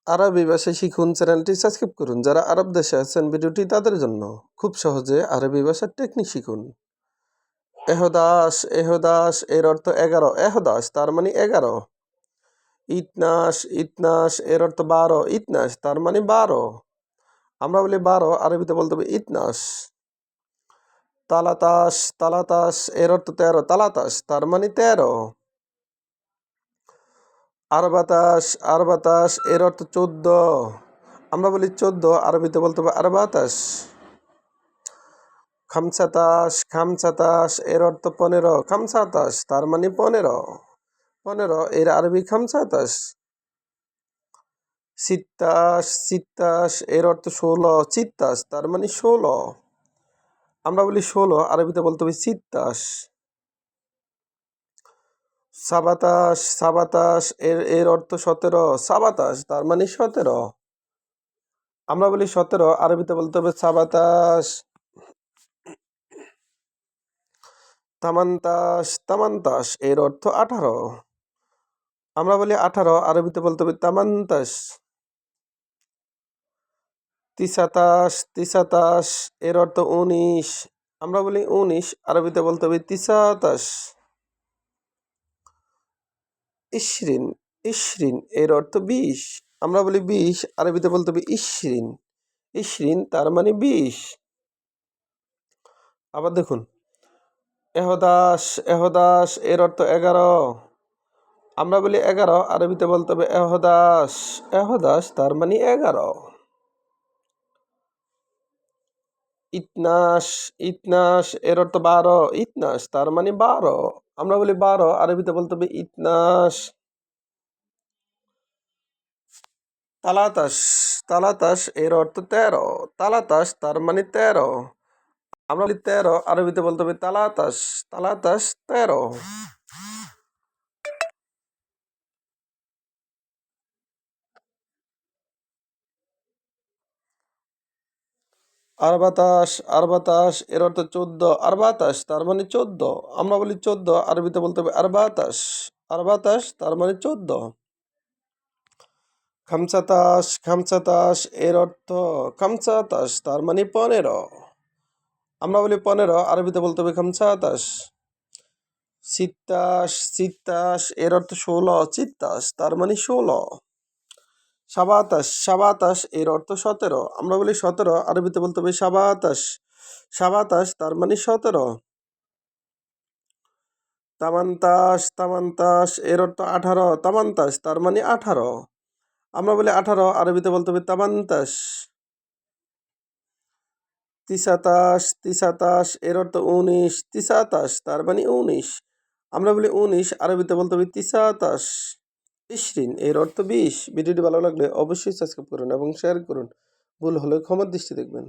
আরবি ভাষা শিখুন চ্যানেলটি সাবস্ক্রাইব করুন। যারা আরব দেশে আছেন ভিডিওটি তাদের জন্য। খুব সহজে আরবি ভাষার টেকনিক শিখুন। এহদাস এহদাস এর অর্থ 11। এহদাস তার মানে 11। ইতনাস ইতনাস এর অর্থ 12। ইতনাস তার মানে 12। আমরা বলি 12, আরবিতে বলতে হবে ইতনাস। তালাতাস তালাতাস এর অর্থ 13। তালাতাস তার মানে 13। আরবাতাস আরবাতাস এর অর্থ 14। আমরা বলি 14, আরবিতে বলতে হবে আরবাতাস। খামসাতাস খামসাতাস এর অর্থ 15। খামসাতাস তার মানে 15। 15 এর আরবি খামসাতাস। সিত্তাস সিত্তাস এর অর্থ 16। চিত্তাস তার মানে 16। আমরা বলি 16, আরবিতে বলতে হবে সিত্তাস। সাবাতাস সাবাতাস এর অর্থ 17। সাবাতাস তার মানে 17। আমরা বলি 17, আরবিতে বলতে হবে সাবাতাস। তামান্তাস তামান্তাস এর অর্থ 18। আমরা বলি 18, আরবিতে বলতে হবে তামান্তাস। তিসাতাস তিসাতাস এর অর্থ 19। আমরা বলি 19, আরবিতে বলতে হবে তিসাতাস। ইশরিন ইশরিন এর অর্থ 20। আমরা বলি 20, আরবিতে বলতে হবে ইশরিন। ইশরিন তার মানে 20। আবার দেখুন, এহদাস এহদাস এর অর্থ 11। আমরা বলি 11, আরবিতে বলতে হবে এহদাস। এহদাস তার মানে 11। ইতনাস ইতনাস এর অর্থ 12। ইতনাস তার মানে 12। আমরা বলি 12, আরবিতে বলতে হবে ইতনাস। তালাতাস তালাতাস এর অর্থ 13। তালাতাস তার মানে 13। আমরা বলি 13, আরবিতে বলতে হবে তালাতাস। তালাতাস 13। আরবাতাস আরবাতাস এর অর্থ 14। আরবাতাস তার মানে 14। আমরা বলি 14, আরবিতে বলতে হবে আরবাতাস। আরবাতাস তার মানে 14। খামসাতাস খামসাতাস এর অর্থ খামসাতাস তার মানে 15। আমরা বলি 15, আরবিতে বলতে হবে খামসাতাস। সিত্তাস সিত্তাস এর অর্থ 16। চিত্তাস তার মানে 16। সাবাতাস সাবাতাস এর অর্থ 17। আমরা বলি 17, আরবিতে বলতে হবে সাবাতাস। সাবাতাস তার মানে 17। তামান্তাস তামান্তাস এর অর্থ 18। তামান্তাস তার মানে 18। আমরা বলি 18, আরবিতে বলতে হবে তামান্তাস। তিসাতাস তিসাতাস এর অর্থ 19। তিসাতাস তার মানে 19। আমরা বলি 19, আরবিতে বলতে হবে তিসাতাস। ইশরিন এর অর্থ 20। ভিডিওটি ভালো লাগলে অবশ্যই সাবস্ক্রাইব করুন এবং শেয়ার করুন। ভুল হলে ক্ষমার দৃষ্টি দেখবেন।